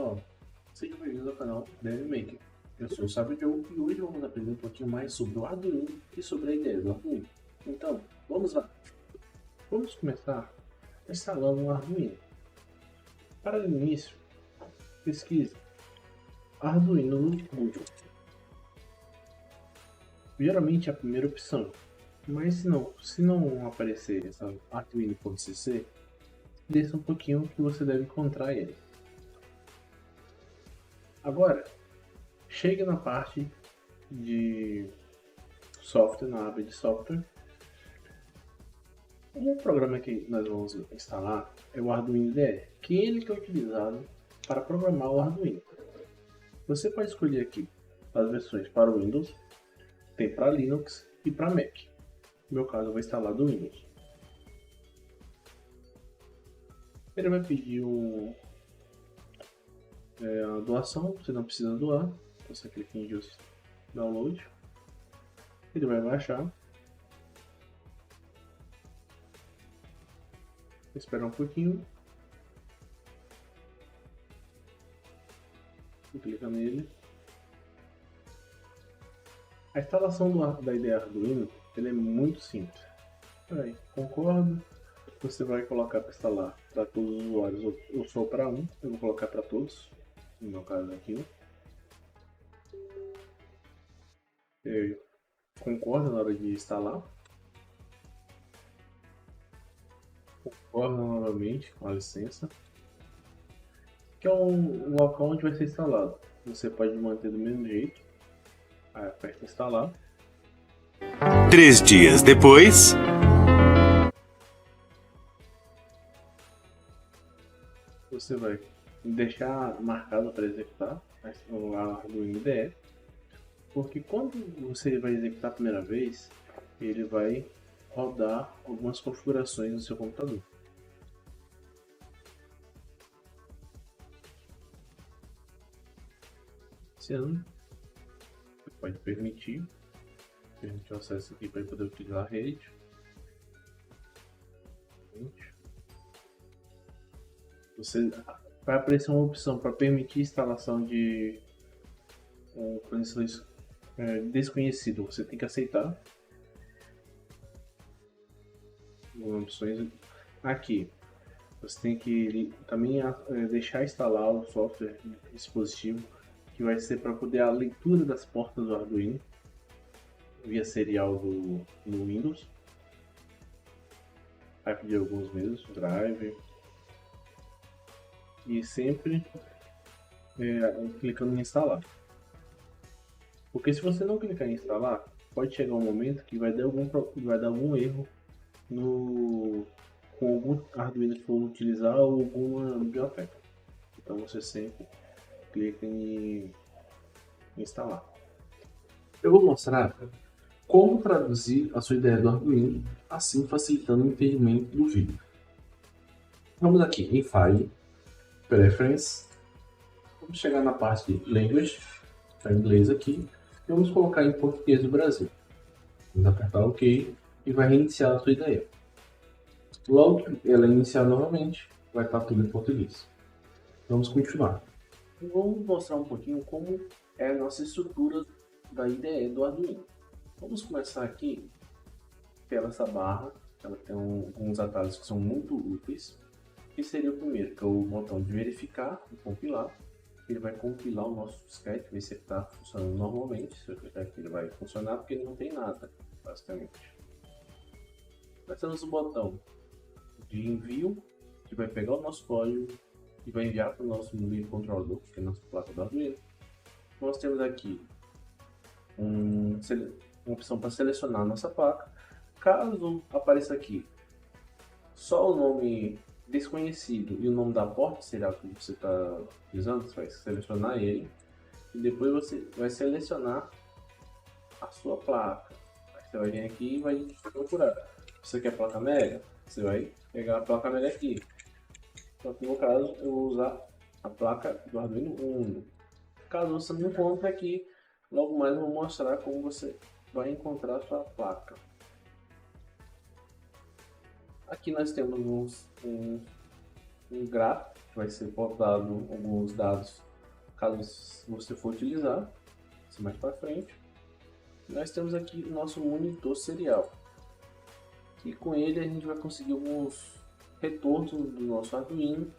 pessoal, sejam bem-vindos ao canal DevMaker. Eu sou o Sábio Joe e hoje vamos aprender um pouquinho mais sobre o Arduino e sobre a ideia do Arduino. Então, vamos lá! Vamos começar instalando o Arduino. Para o início, pesquise Arduino Notebook. Geralmente é a primeira opção, mas se não aparecer essa Arduino.cc, desça um pouquinho que você deve encontrar ele. Agora, chegue na parte de software, na aba de software. O programa que nós vamos instalar é o Arduino IDE, que ele é utilizado para programar o Arduino. Você pode escolher aqui as versões para o Windows, tem para Linux e para Mac. No meu caso eu vou instalar do Windows. Ele vai pedir a doação, você não precisa doar, você clica em Just Download, ele vai baixar, espera um pouquinho, clica nele. A instalação da IDE Arduino ele é muito simples. Aí, concordo. Você vai colocar para instalar para todos os usuários ou só para um. Eu vou colocar para todos, no meu caso aqui. Eu concordo na hora de instalar. Concordo novamente com a licença. Que é um local onde vai ser instalado. Você pode manter do mesmo jeito. Aí aperta instalar. 3 dias depois. Você vai deixar marcado para executar o Arduino IDE, porque quando você vai executar a primeira vez, ele vai rodar algumas configurações no seu computador. Você pode permitir o acesso aqui para poder utilizar a rede. Vai aparecer uma opção para permitir instalação de fornecedor desconhecido. Você tem que aceitar. Algumas opções aqui. Você tem que também deixar instalar o software dispositivo, que vai ser para poder a leitura das portas do Arduino via serial no Windows. Vai pedir alguns mesmos, drive. E sempre clicando em instalar. Porque se você não clicar em instalar, pode chegar um momento que vai dar algum erro com algum Arduino que for utilizar ou alguma biblioteca. Então você sempre clica em instalar. Eu vou mostrar como traduzir a sua ideia do Arduino, assim facilitando o entendimento do vídeo. Vamos aqui em File, Preference, vamos chegar na parte de Language, está em inglês aqui, e vamos colocar em português do Brasil. Vamos apertar OK e vai reiniciar a sua ideia. Logo que ela iniciar novamente, vai estar tudo em português. Vamos continuar. Vamos mostrar um pouquinho como é a nossa estrutura da IDE do Arduino. Vamos começar aqui pela essa barra, ela tem alguns atalhos que são muito úteis. Que seria o primeiro, que é o botão de verificar e compilar. Ele vai compilar o nosso disquete, ver se ele está funcionando normalmente. Se eu clicar aqui, ele vai funcionar porque ele não tem nada, basicamente. Nós temos o botão de envio, que vai pegar o nosso código e vai enviar para o nosso microcontrolador, que é a nossa placa do Arduino. Nós temos aqui uma opção para selecionar a nossa placa. Caso apareça aqui só o nome desconhecido e o nome da porta serial que você está utilizando, você vai selecionar ele e depois você vai selecionar a sua placa. Aí você vai vir aqui e vai procurar. Você quer placa Mega? Você vai pegar a placa Mega aqui. Então, no caso, eu vou usar a placa do Arduino Uno. Caso você não encontre aqui, logo mais eu vou mostrar como você vai encontrar a sua placa. Aqui nós temos um gráfico vai ser plotado alguns dados caso você for utilizar, isso mais para frente. Nós temos aqui o nosso monitor serial, e com ele a gente vai conseguir alguns retornos do nosso Arduino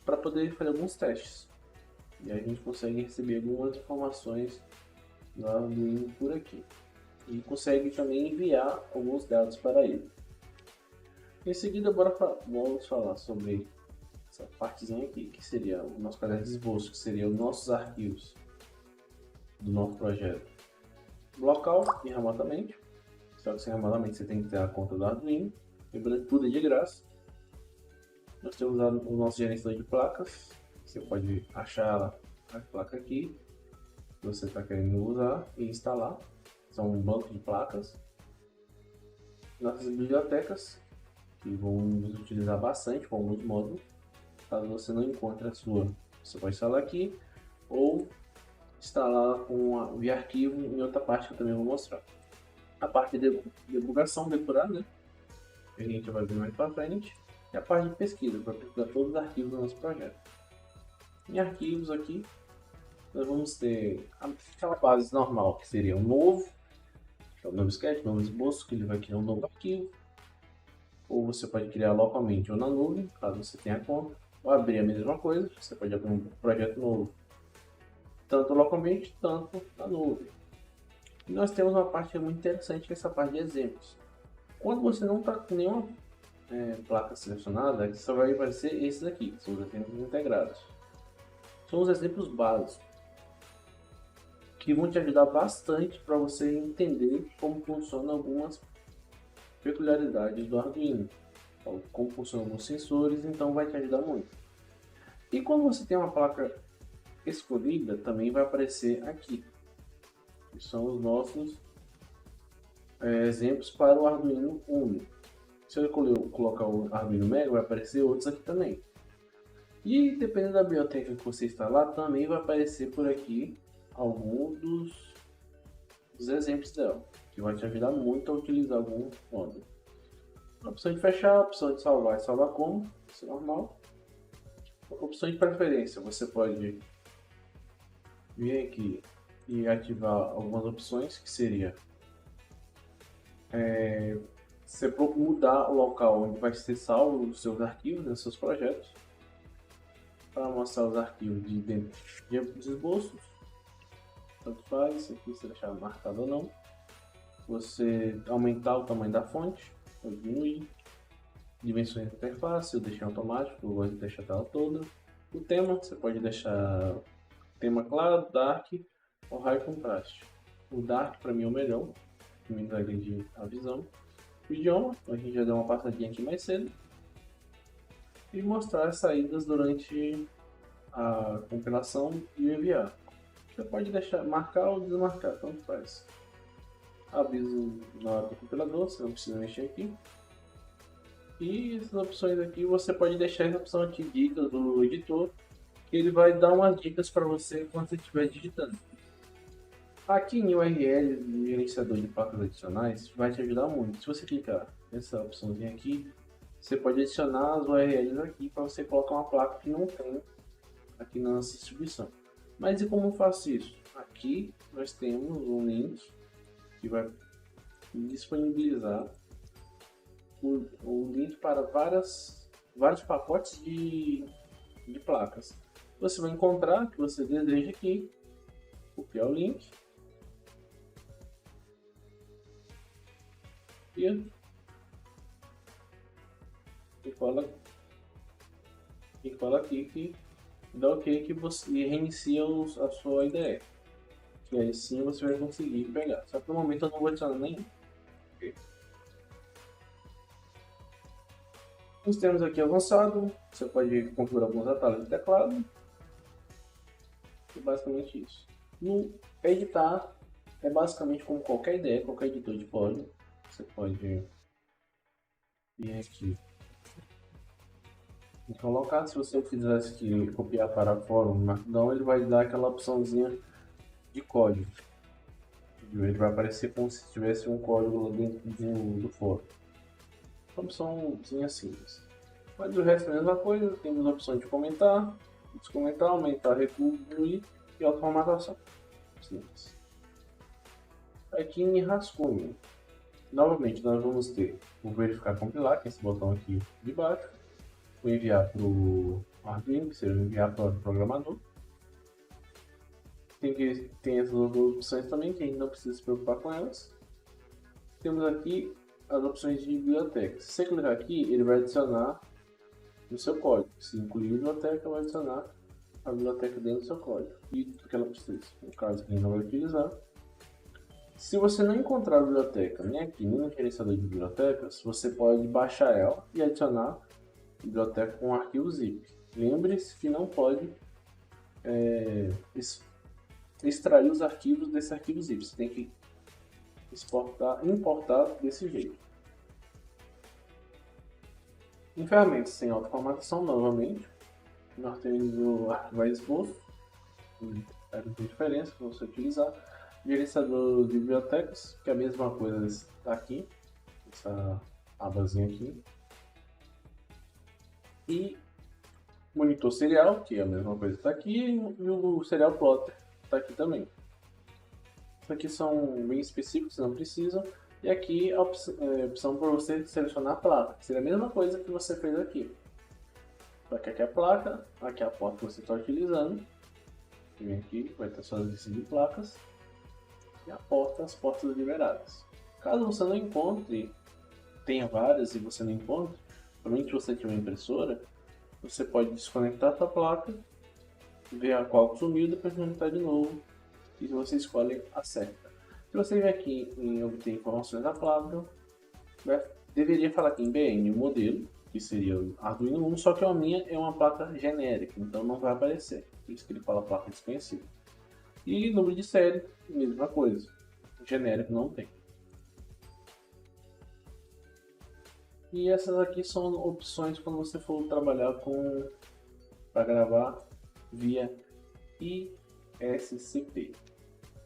para poder fazer alguns testes. E a gente consegue receber algumas informações do Arduino por aqui. E consegue também enviar alguns dados para ele. Em seguida, vamos falar sobre essa partezinha aqui, que seria o nosso caderno de esboço, que seria os nossos arquivos do nosso projeto. Local e remotamente. Só que sem remotamente você tem que ter a conta do Arduino. Lembrando que tudo é de graça. Nós temos o nosso gerenciador de placas. Você pode achar a placa aqui que você está querendo usar e instalar. São um banco de placas. Nossas bibliotecas, que vamos utilizar bastante com alguns módulos. Caso você não encontre a sua, você pode instalar aqui ou instalar via arquivo em outra parte que eu também vou mostrar. A parte de divulgação, decorar, né? A gente vai ver mais para frente. E a parte de pesquisa, para pesquisar todos os arquivos do nosso projeto. Em arquivos aqui, nós vamos ter aquela base normal, que seria um novo, que é o novo sketch, novo esboço, que ele vai criar um novo arquivo. Ou você pode criar localmente ou na nuvem, caso você tenha conta. Ou abrir a mesma coisa, você pode abrir um projeto novo, tanto localmente, tanto na nuvem. E nós temos uma parte muito interessante, que é essa parte de exemplos. Quando você não está com nenhuma placa selecionada, só vai aparecer esses aqui, que são os exemplos integrados. São os exemplos básicos, que vão te ajudar bastante para você entender como funcionam algumas peculiaridades do Arduino, como funcionam alguns sensores, então vai te ajudar muito. E quando você tem uma placa escolhida, também vai aparecer aqui, que são os nossos exemplos para o Arduino Uno. Se eu colocar o Arduino Mega, vai aparecer outros aqui também. E dependendo da biblioteca que você instalar, também vai aparecer por aqui alguns dos exemplos dela, que vai te ajudar muito a utilizar algum módulo. A opção de fechar, a opção de salvar e salvar como, isso é normal. A opção de preferência, você pode vir aqui e ativar algumas opções, que seria você mudar o local onde vai ser salvo os seus arquivos, né, seus projetos, para mostrar os arquivos de dentro de esboços, tanto faz, aqui você deixar marcado ou não. Você aumentar o tamanho da fonte, ou diminuir, dimensões da interface, eu deixei automático, eu gosto de deixar a tela toda. O tema, você pode deixar tema claro, dark ou high contraste. O dark para mim é o melhor, que me agride a visão. O idioma, a gente já deu uma passadinha aqui mais cedo. E mostrar as saídas durante a compilação e enviar. Você pode deixar marcar ou desmarcar, tanto faz. Aviso na hora do compilador, você não precisa mexer aqui. E essas opções aqui, você pode deixar essa opção aqui, dicas do editor, que ele vai dar umas dicas para você quando você estiver digitando. Aqui em URL, no gerenciador de placas adicionais, vai te ajudar muito. Se você clicar nessa opçãozinha aqui, você pode adicionar as URLs aqui para você colocar uma placa que não tem aqui na nossa distribuição. Mas e como eu faço isso? Aqui nós temos um link que vai disponibilizar o link para vários pacotes de placas. Você vai encontrar o que você deseja aqui, copiar o link e cola aqui que dá ok que você reinicia a sua IDE. E aí sim você vai conseguir pegar. Só que no momento eu não vou adicionar nenhum. Okay. Nós temos aqui avançado, você pode configurar alguns atalhos de teclado. E basicamente isso. No editar é basicamente como qualquer IDE, qualquer editor de código. Você pode vir aqui e colocar. Se você fizesse que copiar para fora no Markdown, ele vai dar aquela opçãozinha de código. Ele vai aparecer como se tivesse um código lá dentro do fórum. Uma opçãozinha simples. Mas o resto é a mesma coisa, temos a opção de comentar, descomentar, aumentar, recuo, diminuir e automatação. Simples. Aqui em rascunho, novamente nós vamos ter o verificar compilar, que é esse botão aqui de baixo, o enviar para o Arduino, que seria enviar para o programador. Tem essas outras opções também, que a gente não precisa se preocupar com elas. Temos aqui as opções de biblioteca. Se você clicar aqui, ele vai adicionar no seu código. Se incluir a biblioteca, vai adicionar a biblioteca dentro do seu código e tudo que ela precisa. No caso, que a gente não vai utilizar. Se você não encontrar a biblioteca nem aqui, nem no gerenciador de bibliotecas, você pode baixar ela e adicionar a biblioteca com arquivo zip. Lembre-se que não pode extrair os arquivos desse arquivo zip. Você tem que importar desse jeito. Em ferramentas sem autoformatação, novamente, nós temos o arquivo exposto, não tem diferença para você utilizar. Gerenciador de bibliotecas, que é a mesma coisa aqui, essa abazinha aqui. E monitor serial, que é a mesma coisa que está aqui, e o serial plotter está aqui também. Isso aqui são bem específicos, não precisam. E aqui a opção para você selecionar a placa, que seria a mesma coisa que você fez aqui. Só que aqui é a placa, aqui é a porta que você está utilizando. Vem aqui, vai ter só a lista de placas. E a porta, as portas liberadas. Caso você não encontre, tenha várias e você não encontre, somente você tiver uma impressora, você pode desconectar a sua placa, ver a qual sumiu, depois conectar de novo e você escolhe a certa. Se você vier aqui em obter informações da placa, deveria falar aqui em BN o modelo, que seria o Arduino 1, só que a minha é uma placa genérica, então não vai aparecer. Por isso que ele fala placa desconhecida. E número de série, mesma coisa. Genérico não tem. E essas aqui são opções quando você for trabalhar para gravar via ISCP,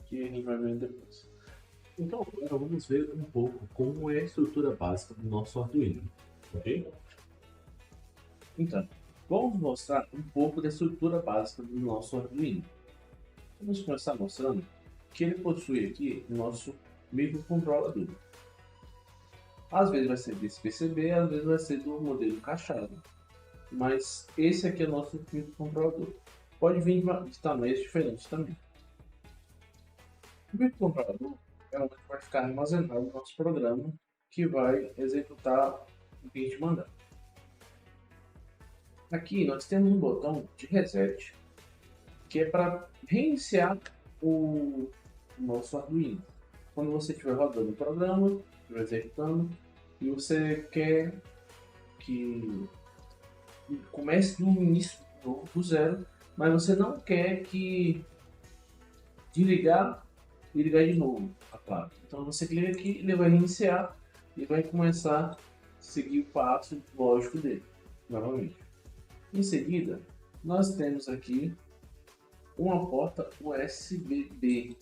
que a gente vai ver depois. Então agora vamos ver um pouco como é a estrutura básica do nosso Arduino, ok? Então, vamos mostrar um pouco da estrutura básica do nosso Arduino. Vamos começar mostrando que ele possui aqui o nosso microcontrolador. Às vezes vai ser desse PCB, às vezes vai ser do modelo caixado. Mas esse aqui é o nosso microcontrolador. Pode vir de tamanhos diferentes também. O microcontrolador é onde vai ficar armazenado o nosso programa que vai executar o que a gente mandar. Aqui nós temos um botão de reset, que é para reiniciar o nosso Arduino. Quando você estiver rodando o programa, estiver executando, e você quer que comece do início do zero, mas você não quer que desligar e ligar de novo a placa. Então você clica aqui, ele vai reiniciar e vai começar a seguir o passo lógico dele, novamente. Em seguida, nós temos aqui uma porta USB-B,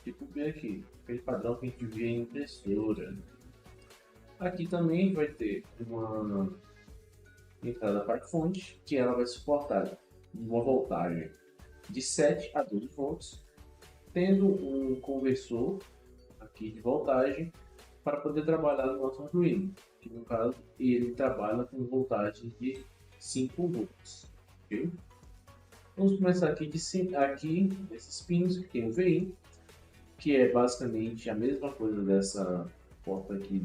tipo B aqui, aquele padrão que a gente vê em impressora. Aqui também vai ter uma entrada para fonte, que ela vai suportar uma voltagem de 7 a 12 volts, tendo um conversor aqui de voltagem para poder trabalhar no nosso Arduino, que no caso ele trabalha com voltagem de 5 volts. Okay? Vamos começar aqui desses pinos que tem o VI, que é basicamente a mesma coisa dessa porta aqui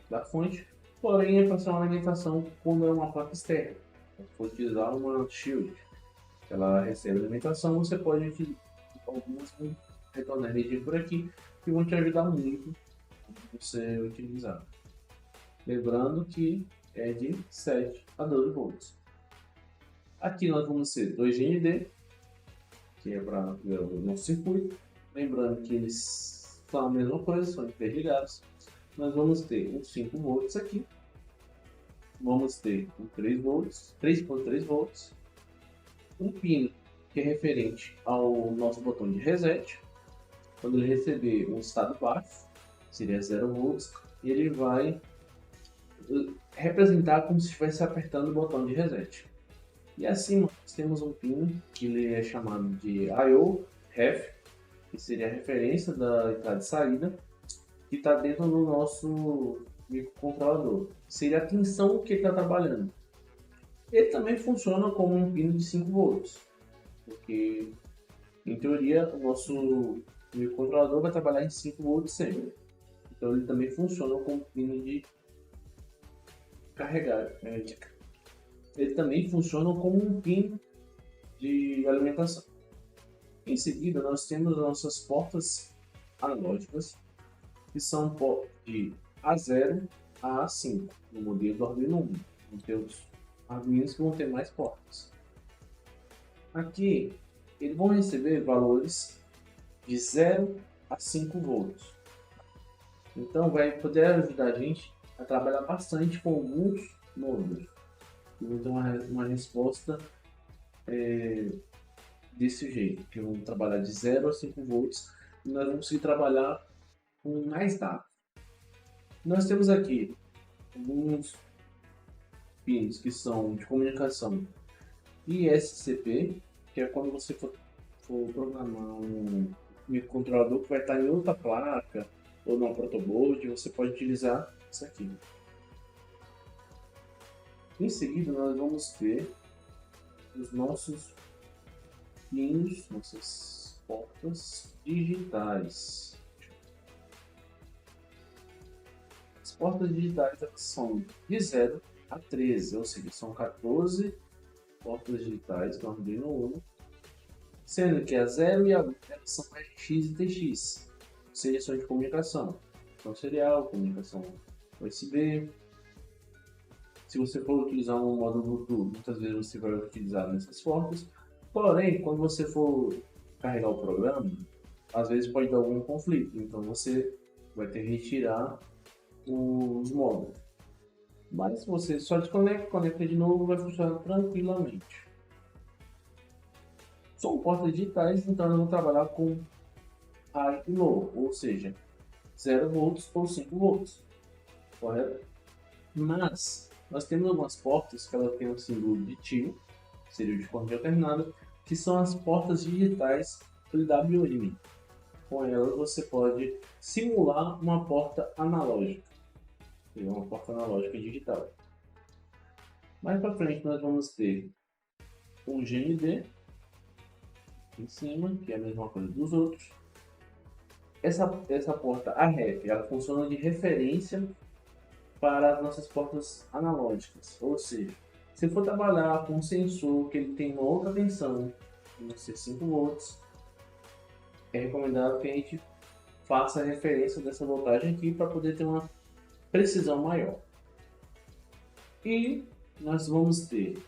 da fonte, porém é para ser uma alimentação quando é uma placa externa. Se for utilizar uma shield, ela recebe alimentação, você pode utilizar algumas retornar energia por aqui que vão te ajudar muito você utilizar. Lembrando que é de 7 a 12 volts. Aqui nós vamos ter 2 GND, que é para o nosso circuito. Lembrando que eles são a mesma coisa, são interligados. Nós vamos ter um 5 volts aqui. Vamos ter um 3 volts, 3.3 volts. Um pino que é referente ao nosso botão de reset. Quando ele receber um estado baixo, seria 0 volts, ele vai representar como se estivesse apertando o botão de reset. E acima nós temos um pin que ele é chamado de I/O Ref, que seria a referência da entrada e saída, que está dentro do nosso microcontrolador. Seria a tensão que ele está trabalhando. Ele também funciona como um pino de 5 volts, porque em teoria o nosso microcontrolador vai trabalhar em 5 volts sempre. Então ele também funciona como pino de carregar. Ele também funciona como um pin de alimentação. Em seguida nós temos as nossas portas analógicas, que são de A0 a A5, no modelo do Arduino 1. Vão ter os Arduinos que vão ter mais portas. Aqui, eles vão receber valores de 0 a 5 volts. Então, vai poder ajudar a gente a trabalhar bastante com alguns módulos. E vão ter uma resposta desse jeito, que vão trabalhar de 0 a 5 volts. E nós vamos conseguir trabalhar com mais dados. Nós temos aqui alguns pins que são de comunicação ISCP, que é quando você for programar um microcontrolador que vai estar em outra placa ou numa protoboard, você pode utilizar isso aqui. Em seguida nós vamos ter os nossos pins, nossas portas digitais. As portas digitais são de 0 a 13, ou seja, são 14 portas digitais do Arduino Uno, sendo que a 0 e a 1 são RX e TX, ou seja, são de comunicação, serial, comunicação USB. Se você for utilizar um módulo Bluetooth, muitas vezes você vai utilizar nessas portas, porém, quando você for carregar o programa, às vezes pode dar algum conflito, então você vai ter que retirar os módulos. Mas se você só desconecta, conecta de novo, vai funcionar tranquilamente. São portas digitais, então eu vou trabalhar com high e low, ou seja, 0 volts ou 5 volts, correto? Mas nós temos algumas portas que elas têm um símbolo de tio, que seria o de corrente alternada, que são as portas digitais PWM. Com elas você pode simular uma porta analógica. Uma porta analógica digital. Mais para frente nós vamos ter um GND em cima, que é a mesma coisa dos outros. Essa porta, a ref, ela funciona de referência para as nossas portas analógicas. Ou seja, se for trabalhar com um sensor que ele tem uma outra tensão, não ser 5 volts, é recomendável que a gente faça a referência dessa voltagem aqui para poder ter uma precisão maior. E nós vamos ter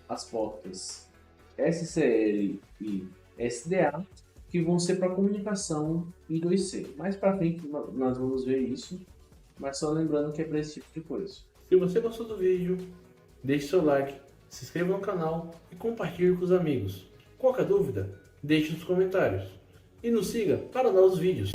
as portas SCL e SDA, que vão ser para comunicação I2C. Mais para frente nós vamos ver isso, mas só lembrando que é para esse tipo de coisa. Se você gostou do vídeo, deixe seu like, se inscreva no canal e compartilhe com os amigos. Qualquer dúvida, deixe nos comentários. E nos siga para novos vídeos.